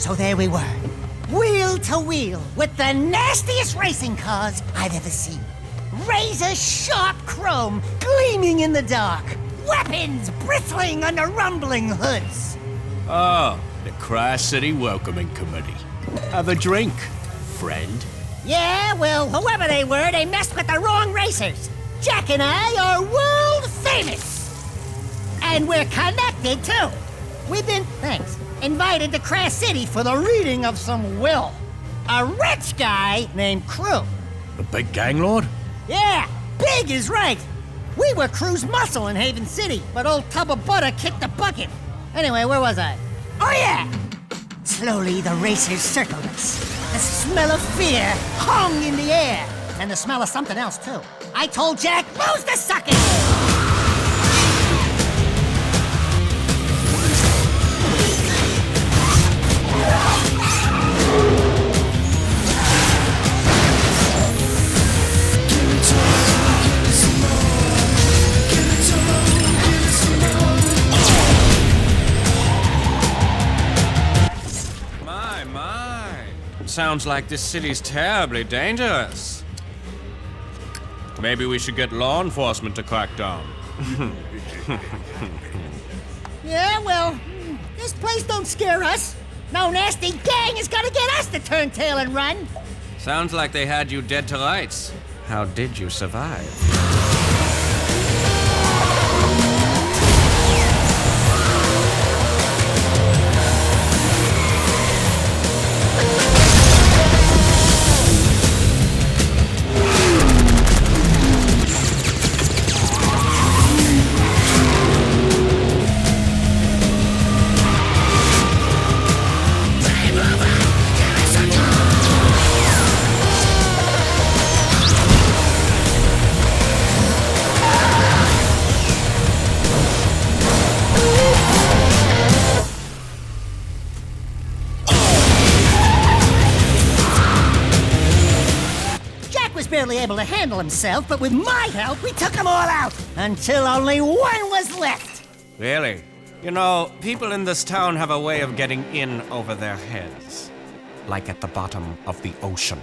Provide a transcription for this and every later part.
So there we were, wheel to wheel, with the nastiest racing cars I've ever seen. Razor-sharp chrome gleaming in the dark, weapons bristling under rumbling hoods. Oh, the Tri-City Welcoming Committee. Have a drink, friend. Yeah, well, whoever they were, they messed with the wrong racers. Jack and I are world famous. And we're connected, too. We've been, invited to Crash City for the reading of some will. A rich guy named Crew. The big gang lord? Yeah, big is right. We were Crew's muscle in Haven City, but old Tub of Butter kicked the bucket. Anyway, where was I? Oh, yeah! Slowly, the racers circled us. The smell of fear hung in the air. And the smell of something else, too. I told Jack, lose the sucker! Sounds like this city's terribly dangerous. Maybe we should get law enforcement to crack down. Yeah, well, this place don't scare us. No nasty gang is gonna get us to turn tail and run. Sounds like they had you dead to rights. How did you survive? Barely able to handle himself, but with my help, we took them all out, until only one was left. Really? You know, people in this town have a way of getting in over their heads. Like at the bottom of the ocean.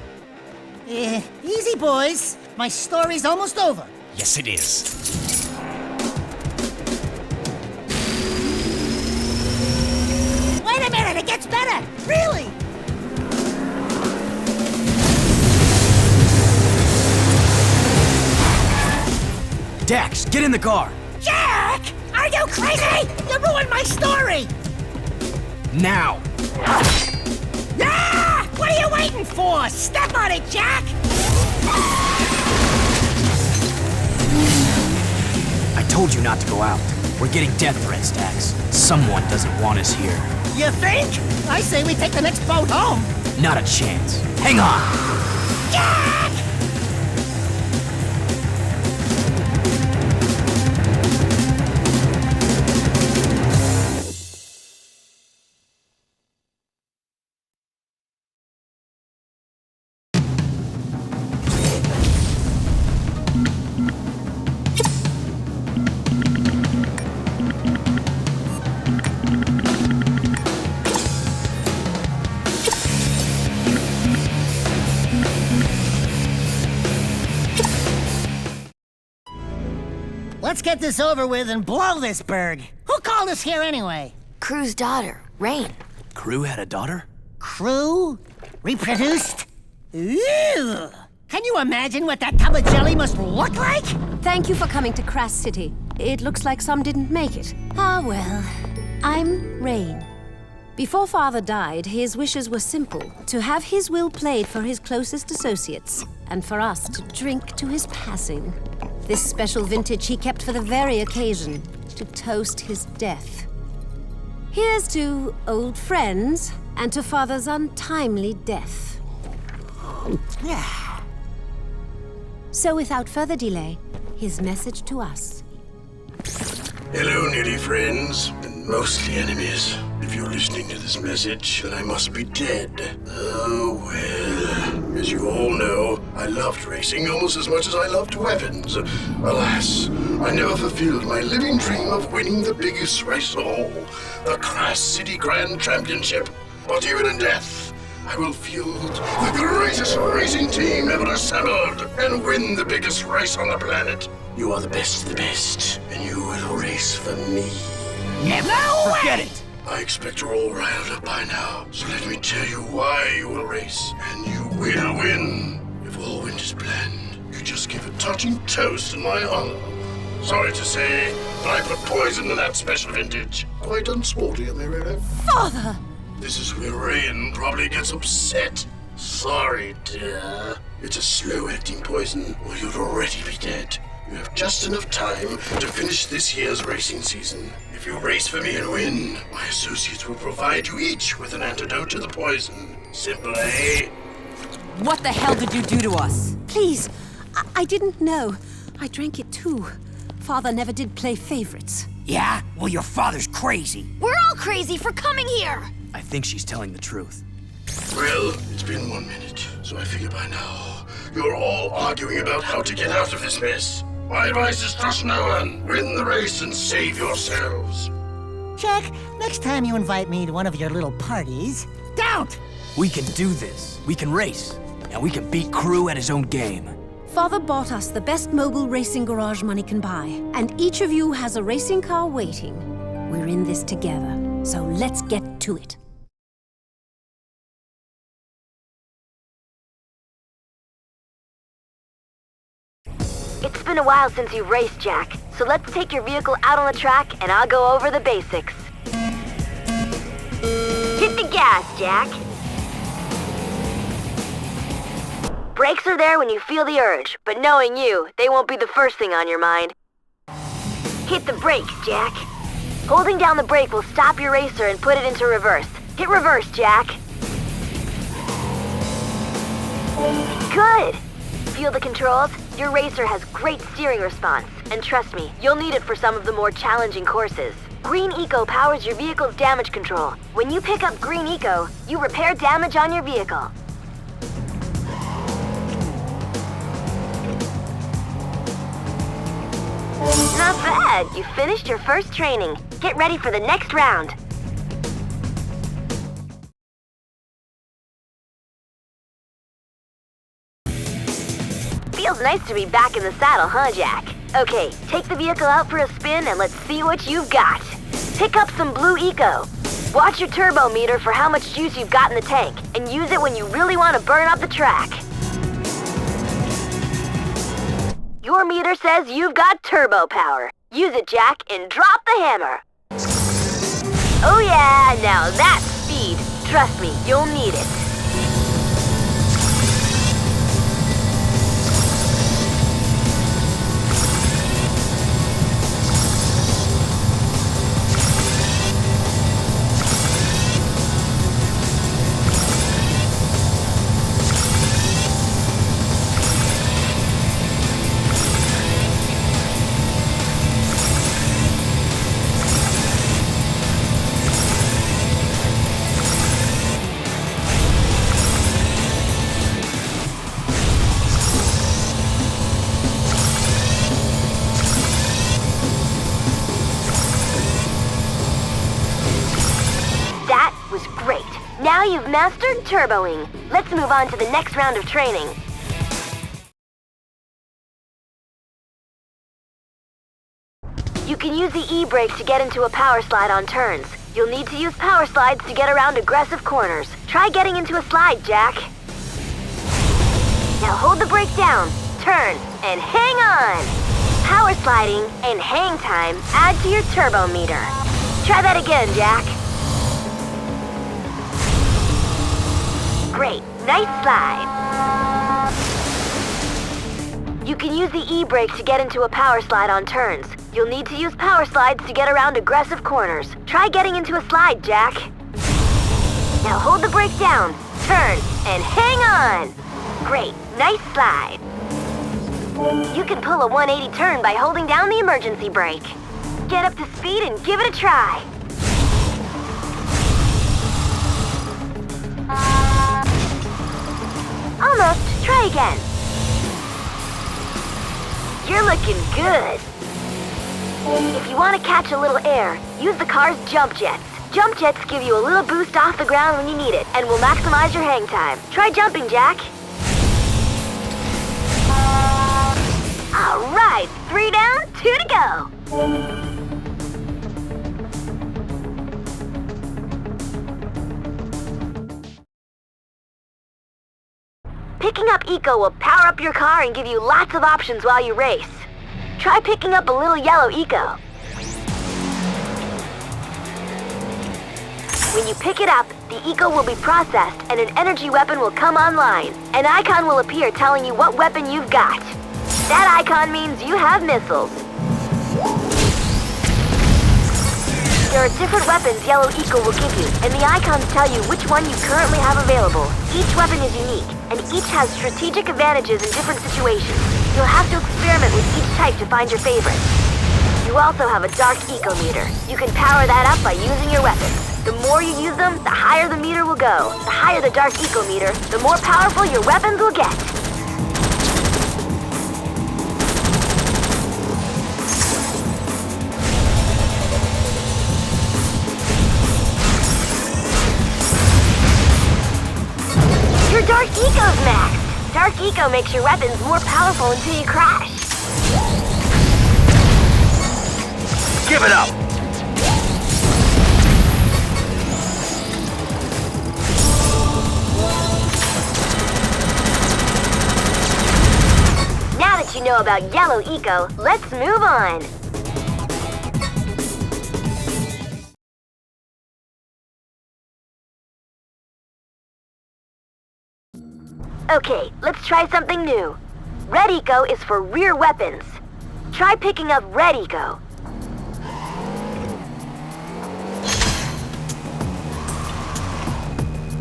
Easy, boys. My story's almost over. Yes, it is. Wait a minute, it gets better! Really! Dax, get in the car! Jack! Are you crazy? You ruined my story! Now! Ah! What are you waiting for? Step on it, Jack! I told you not to go out. We're getting death threats, Dax. Someone doesn't want us here. You think? I say we take the next boat home. Not a chance. Hang on! Jack! Let's get this over with and blow this bird. Who called us here anyway? Crew's daughter, Rain. Crew had a daughter? Crew? Reproduced? Ew! Can you imagine what that tub of jelly must look like? Thank you for coming to Crash City. It looks like some didn't make it. Ah, well. I'm Rain. Before Father died, his wishes were simple. To have his will played for his closest associates, and for us to drink to his passing. This special vintage he kept for the very occasion, to toast his death. Here's to old friends, and to Father's untimely death. So without further delay, his message to us. Hello, nearly friends, and mostly enemies. If you're listening to this message, then I must be dead. Oh, well. As you all know, I loved racing almost as much as I loved weapons. Alas, I never fulfilled my living dream of winning the biggest race of all, the Crash City Grand Championship. But even in death, I will field the greatest racing team ever assembled and win the biggest race on the planet. You are the best of the best, and you will race for me. Never. Forget it. I expect you're all riled up by now, so let me tell you why you will race, and you will win. If all went as planned, you just give a touching toast in my honor. Sorry to say, but I put poison in that special vintage. Quite unsporty, am I right? Father! This is where Rain probably gets upset. Sorry, dear. It's a slow-acting poison, or you'd already be dead. You have just enough time to finish this year's racing season. If you race for me and win, my associates will provide you each with an antidote to the poison. Simple, eh? What the hell did you do to us? Please, I didn't know. I drank it too. Father never did play favorites. Yeah? Well, your father's crazy. We're all crazy for coming here! I think she's telling the truth. Well, it's been 1 minute, so I figure by now you're all arguing about how to get out of this mess. My advice is trust no one. Win the race and save yourselves. Jack, next time you invite me to one of your little parties, don't! We can do this. We can race. And we can beat Crew at his own game. Father bought us the best mobile racing garage money can buy, and each of you has a racing car waiting. We're in this together, so let's get to it. It's been a while since you've raced, Jack, so let's take your vehicle out on the track and I'll go over the basics. Hit the gas, Jack. Brakes are there when you feel the urge, but knowing you, they won't be the first thing on your mind. Hit the brakes, Jack. Holding down the brake will stop your racer and put it into reverse. Hit reverse, Jack. Good! Feel the controls? Your racer has great steering response, and trust me, you'll need it for some of the more challenging courses. Green Eco powers your vehicle's damage control. When you pick up Green Eco, you repair damage on your vehicle. Not bad. You finished your first training. Get ready for the next round. Feels nice to be back in the saddle, huh, Jack? Okay, take the vehicle out for a spin and let's see what you've got. Pick up some Blue Eco. Watch your turbo meter for how much juice you've got in the tank, and use it when you really want to burn up the track. Your meter says you've got turbo power. Use it, Jack, and drop the hammer. Oh yeah, now that's speed. Trust me, you'll need it. That was great. Now you've mastered turboing. Let's move on to the next round of training. You can use the E-brake to get into a power slide on turns. You'll need to use power slides to get around aggressive corners. Try getting into a slide, Jack. Now hold the brake down, turn, and hang on. Power sliding and hang time add to your turbo meter. Try that again, Jack. Great, nice slide. You can use the E-brake to get into a power slide on turns. You'll need to use power slides to get around aggressive corners. Try getting into a slide, Jack. Now hold the brake down, turn, and hang on. Great, nice slide. You can pull a 180 turn by holding down the emergency brake. Get up to speed and give it a try. Almost. Try again. You're looking good. If you want to catch a little air, use the car's jump jets. Jump jets give you a little boost off the ground when you need it, and will maximize your hang time. Try jumping, Jack. All right, 3 down, 2 to go. Picking up Eco will power up your car and give you lots of options while you race. Try picking up a little yellow Eco. When you pick it up, the Eco will be processed and an energy weapon will come online. An icon will appear telling you what weapon you've got. That icon means you have missiles. There are different weapons Yellow Eco will give you, and the icons tell you which one you currently have available. Each weapon is unique, and each has strategic advantages in different situations. You'll have to experiment with each type to find your favorite. You also have a Dark Eco meter. You can power that up by using your weapons. The more you use them, the higher the meter will go. The higher the Dark Eco meter, the more powerful your weapons will get. Your Dark Eco's maxed. Dark Eco makes your weapons more powerful until you crash. Give it up! Now that you know about Yellow Eco, let's move on. Okay, let's try something new. Red Eco is for rear weapons. Try picking up Red Eco.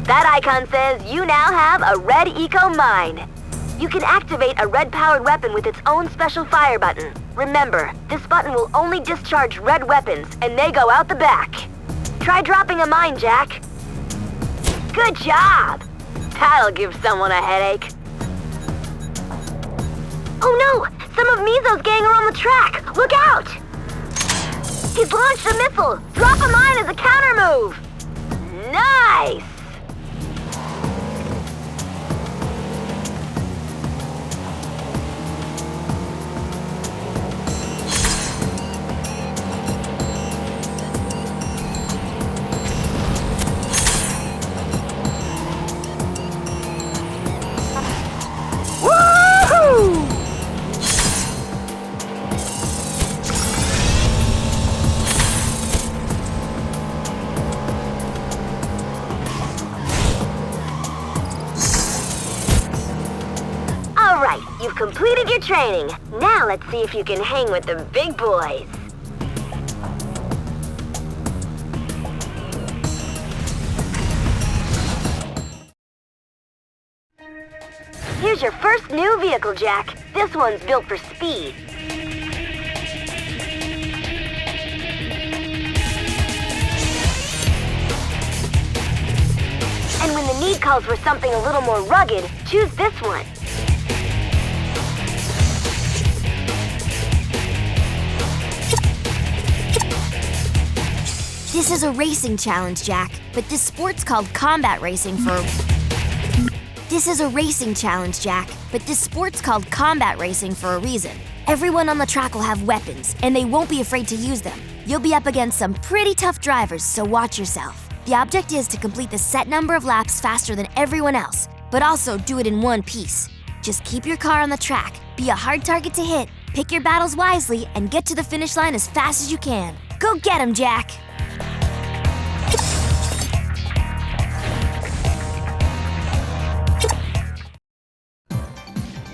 That icon says you now have a Red Eco mine. You can activate a red-powered weapon with its own special fire button. Remember, this button will only discharge red weapons, and they go out the back. Try dropping a mine, Jack. Good job! That'll give someone a headache. Oh no! Some of Mizo's gang are on the track! Look out! He's launched a missile! Drop a mine as a counter move! Nice! You've completed your training. Now let's see if you can hang with the big boys. Here's your first new vehicle, Jack. This one's built for speed. And when the need calls for something a little more rugged, choose this one. This is a racing challenge, Jack, but this sport's called combat racing for... This is a racing challenge, Jack, but this sport's called combat racing for a reason. Everyone on the track will have weapons, and they won't be afraid to use them. You'll be up against some pretty tough drivers, so watch yourself. The object is to complete the set number of laps faster than everyone else, but also do it in one piece. Just keep your car on the track, be a hard target to hit, pick your battles wisely, and get to the finish line as fast as you can. Go get 'em, Jack!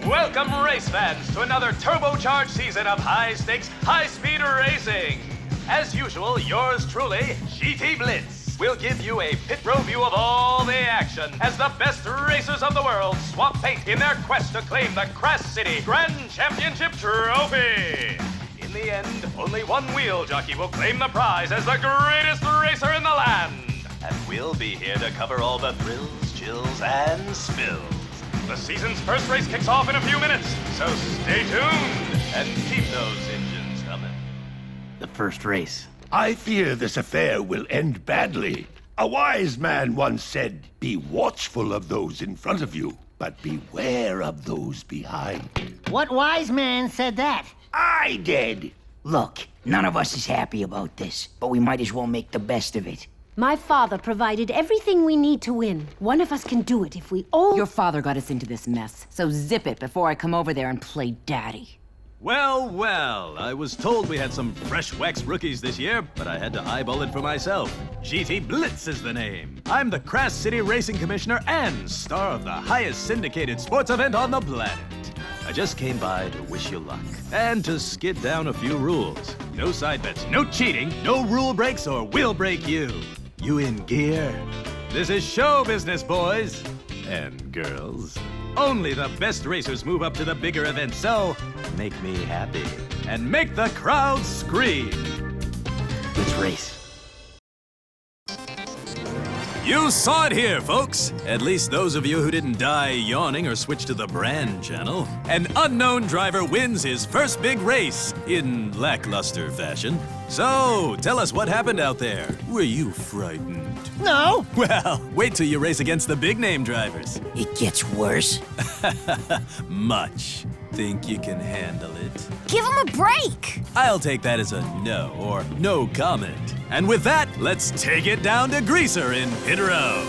Welcome, race fans, to another turbocharged season of high-stakes, high-speed racing. As usual, yours truly, GT Blitz, will give you a pit row view of all the action as the best racers of the world swap paint in their quest to claim the Crash City Grand Championship Trophy. In the end, only one wheel jockey will claim the prize as the greatest racer in the land. And we'll be here to cover all the thrills, chills, and spills. The season's first race kicks off in a few minutes, so stay tuned and keep those engines coming. The first race. I fear this affair will end badly. A wise man once said, "Be watchful of those in front of you, but beware of those behind." What wise man said that? I did. Look, none of us is happy about this, but we might as well make the best of it. My father provided everything we need to win. One of us can do it if we all... Your father got us into this mess, so zip it before I come over there and play daddy. Well, well, I was told we had some fresh wax rookies this year, but I had to eyeball it for myself. GT Blitz is the name. I'm the Crass City Racing Commissioner and star of the highest syndicated sports event on the planet. I just came by to wish you luck and to skid down a few rules. No side bets, no cheating, no rule breaks or we'll break you. You in gear? This is show business, boys and girls. Only the best racers move up to the bigger events, so make me happy and make the crowd scream. Let's race. You saw it here, folks. At least those of you who didn't die yawning or switch to the brand channel. An unknown driver wins his first big race in lackluster fashion. So, tell us what happened out there. Were you frightened? No. Well, wait till you race against the big name drivers. It gets worse. Much. Think you can handle it? Give him a break! I'll take that as a no or no comment. And with that, let's take it down to Greaser in Pit Row.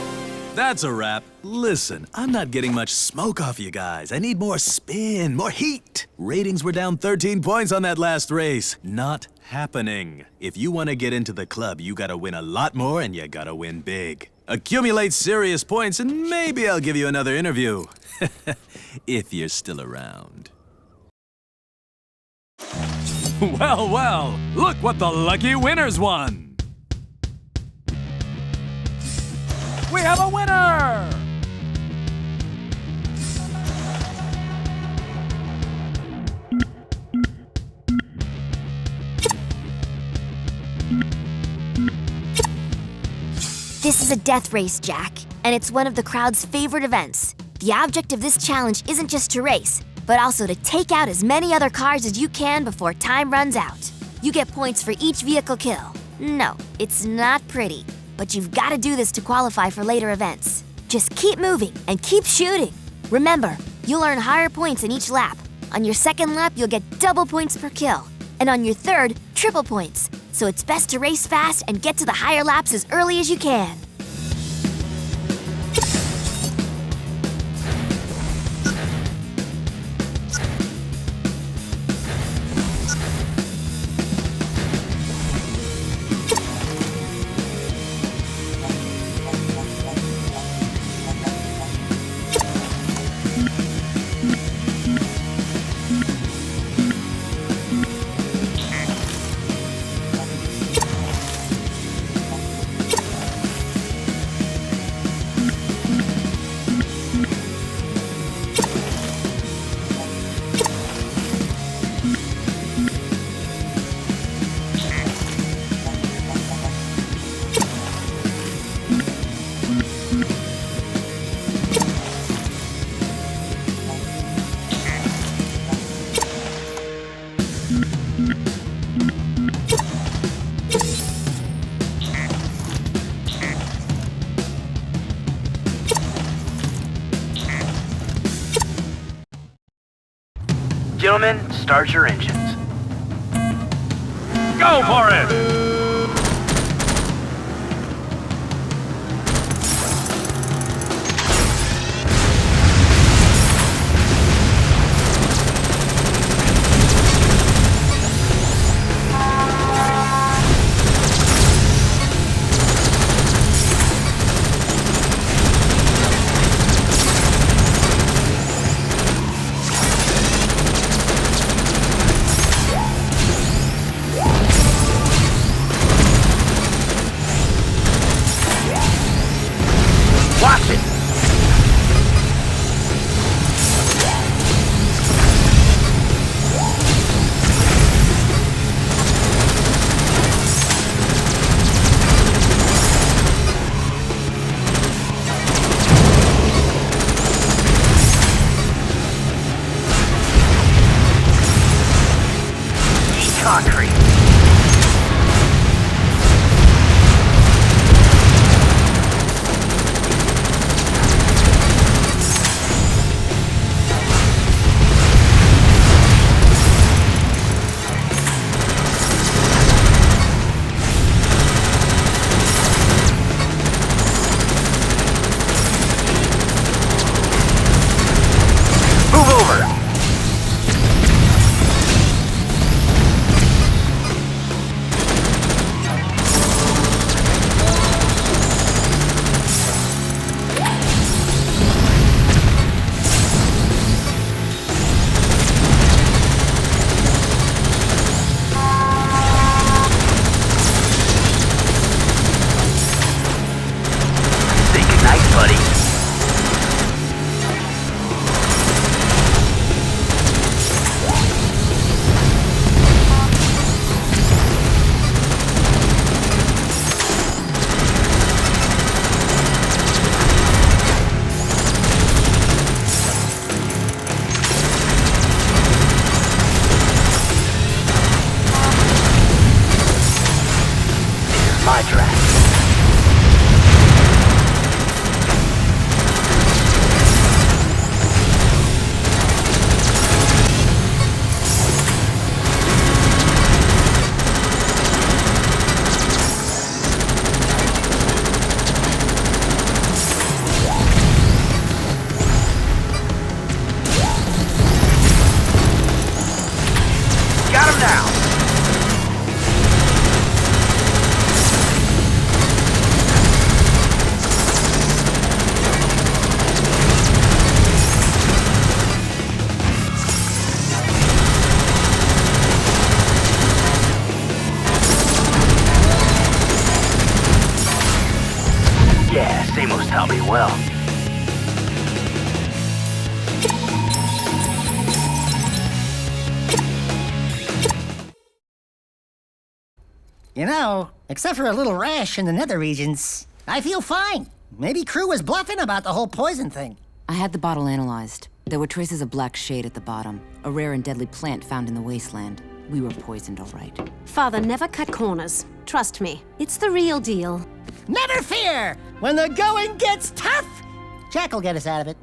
That's a wrap. Listen, I'm not getting much smoke off you guys. I need more spin, more heat. Ratings were down 13 points on that last race. Not happening. If you want to get into the club, you gotta win a lot more and you gotta win big. Accumulate serious points and maybe I'll give you another interview. If you're still around. Well, well, look what the lucky winners won! We have a winner! This is a death race, Jack, and it's one of the crowd's favorite events. The object of this challenge isn't just to race, but also to take out as many other cars as you can before time runs out. You get points for each vehicle kill. No, it's not pretty, but you've got to do this to qualify for later events. Just keep moving and keep shooting. Remember, you'll earn higher points in each lap. On your second lap, you'll get double points per kill, and on your third, triple points. So it's best to race fast and get to the higher laps as early as you can. Gentlemen, start your engines. Go for it! Watch it! Concrete. my track. Got him now! Yeah, Samos taught me well. You know, except for a little rash in the nether regions, I feel fine. Maybe Crew was bluffing about the whole poison thing. I had the bottle analyzed. There were traces of black shade at the bottom, a rare and deadly plant found in the wasteland. We were poisoned, all right. Father never cut corners. Trust me, it's the real deal. Never fear! When the going gets tough, Jack will get us out of it.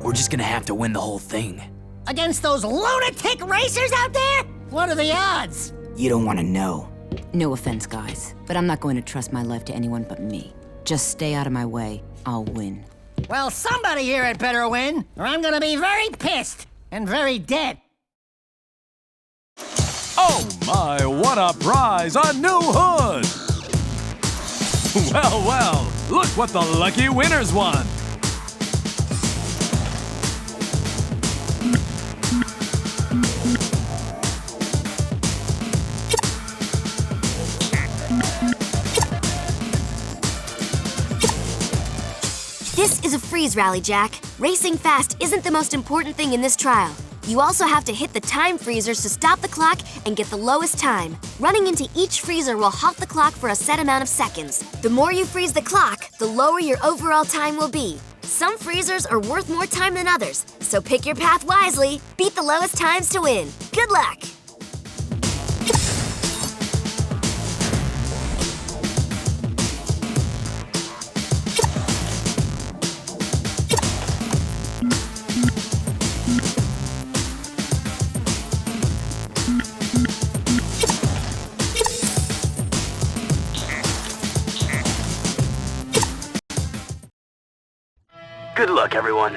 We're just gonna have to win the whole thing. Against those lunatic racers out there? What are the odds? You don't want to know. No offense, guys, but I'm not going to trust my life to anyone but me. Just stay out of my way. I'll win. Well, somebody here had better win, or I'm gonna be very pissed and very dead. Oh my, what a prize! A new hood! Well, well, look what the lucky winners won! This is a freeze rally, Jack. Racing fast isn't the most important thing in this trial. You also have to hit the time freezers to stop the clock and get the lowest time. Running into each freezer will halt the clock for a set amount of seconds. The more you freeze the clock, the lower your overall time will be. Some freezers are worth more time than others, so pick your path wisely. Beat the lowest times to win. Good luck! Good luck, everyone.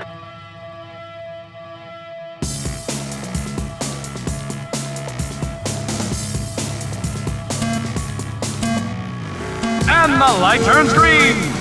And the light turns green!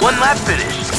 One lap finished.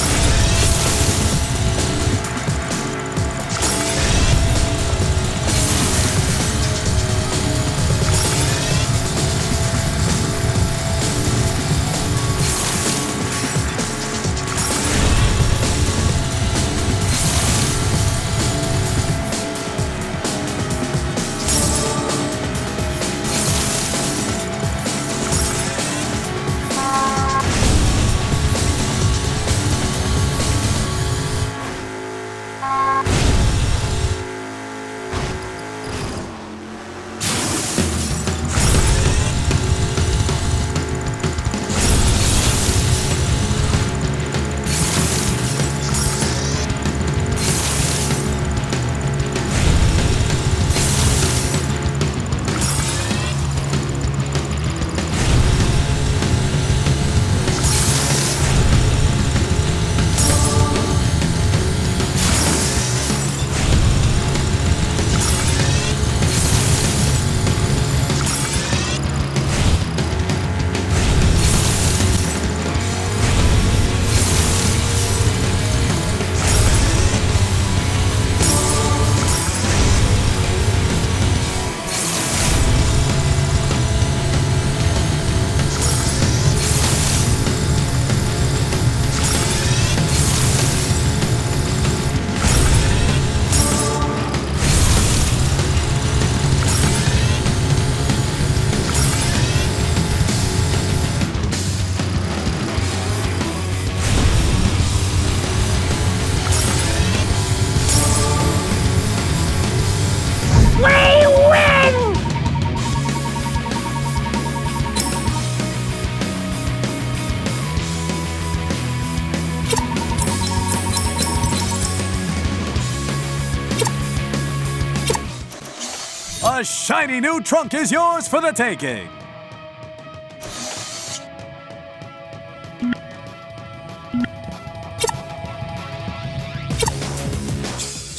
The shiny new trunk is yours for the taking.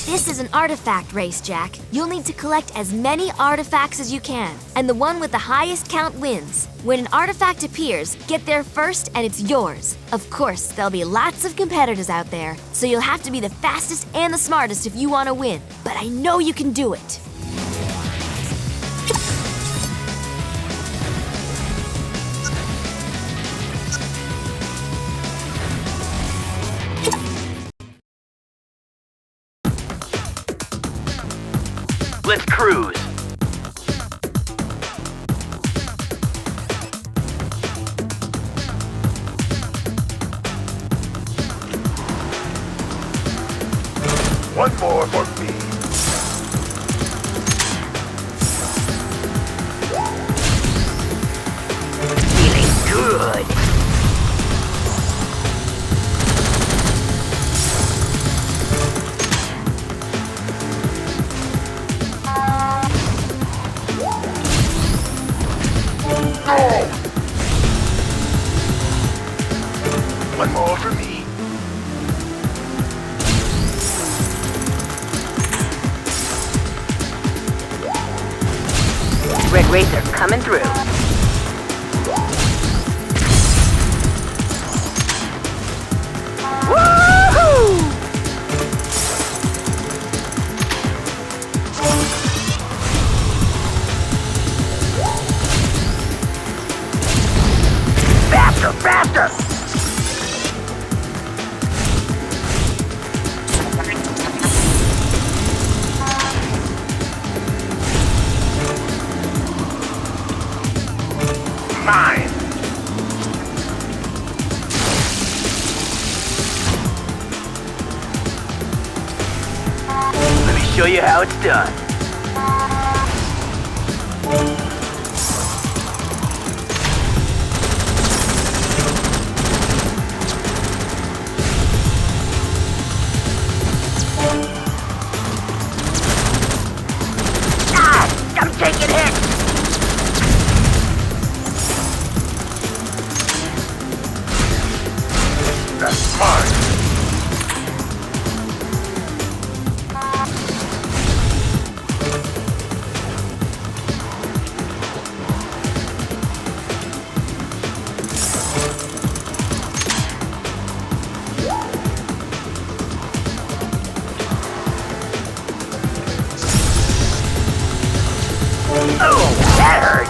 This is an artifact race, Jack. You'll need to collect as many artifacts as you can, and the one with the highest count wins. When an artifact appears, get there first and it's yours. Of course, there'll be lots of competitors out there, so you'll have to be the fastest and the smartest if you want to win. But I know you can do it. Let's cruise. One more for me. Feeling good. One more for me. Red Racer coming through. Woohoo! Faster, faster! Mine. Let me show you how it's done. Ah! I'm taking hits! That's mine. Oh, that hurt.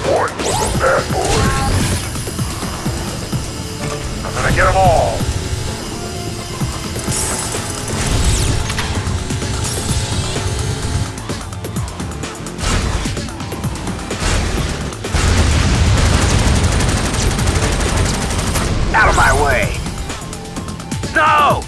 Boy was a bad boy. I'm gonna get them all. Out of my way. No!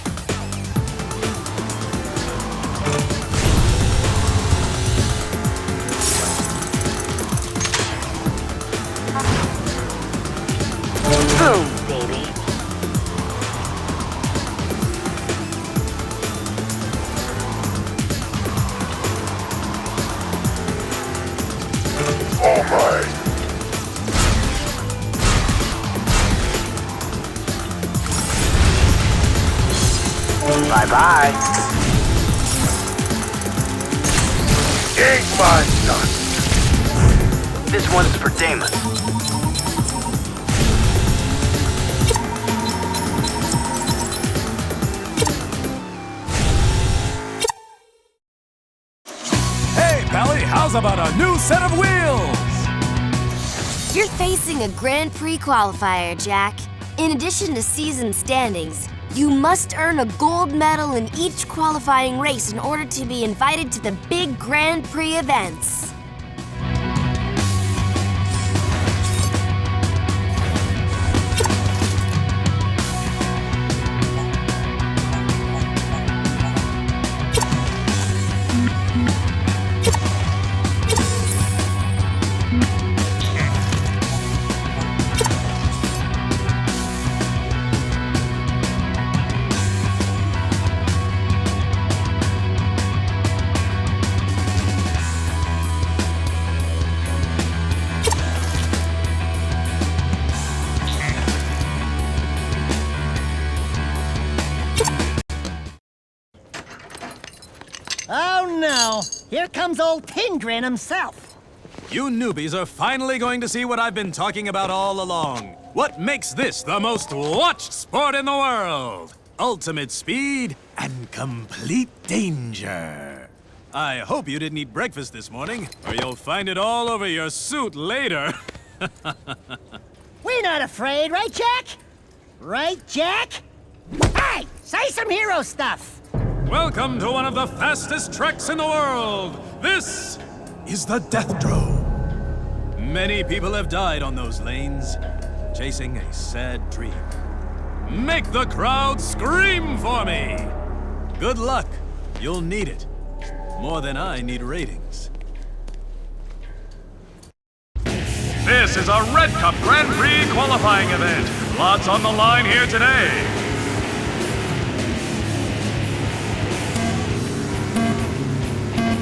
Boom, baby. All mine. Bye-bye. Ain't mine done. This one's for Damon. Hey, Pally, how's about a new set of wheels? You're facing a Grand Prix qualifier, Jack. In addition to season standings, you must earn a gold medal in each qualifying race in order to be invited to the big Grand Prix events. no. Here comes old Tin Grin himself. You newbies are finally going to see what I've been talking about all along. What makes this the most watched sport in the world? Ultimate speed and complete danger. I hope you didn't eat breakfast this morning, or you'll find it all over your suit later. We're not afraid, right, Jack? Right, Jack? Hey, say some hero stuff. Welcome to one of the fastest treks in the world. This is the Death Drome. Many people have died on those lanes, chasing a sad dream. Make the crowd scream for me! Good luck. You'll need it. More than I need ratings. This is a Red Cup Grand Prix qualifying event. Lots on the line here today.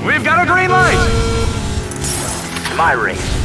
We've got a green light. My race.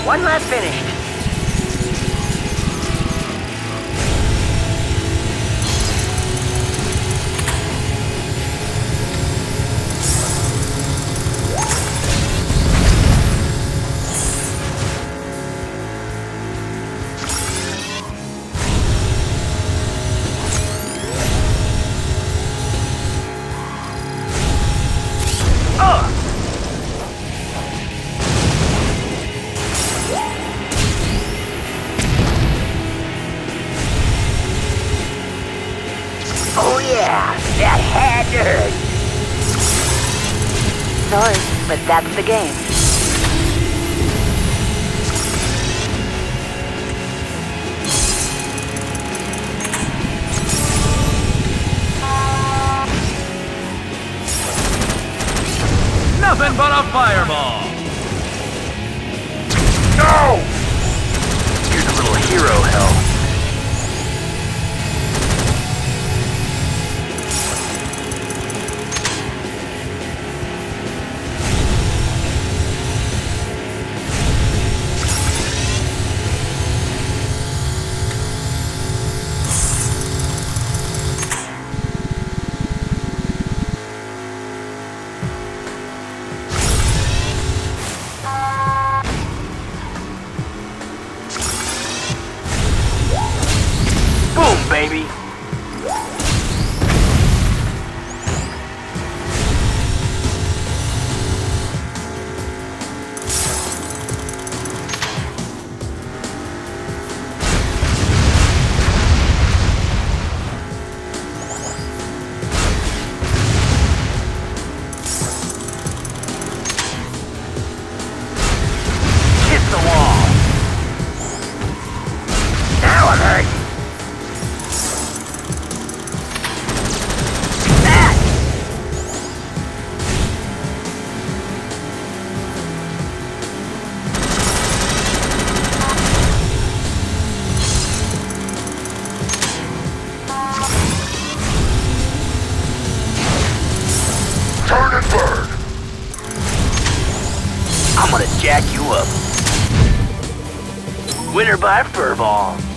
One lap finished. Oh yeah, that had to hurt. Sorry, but that's the game. Nothing but a fireball. No! Here's a little hero hell. Baby. jack you up. Winner by furball.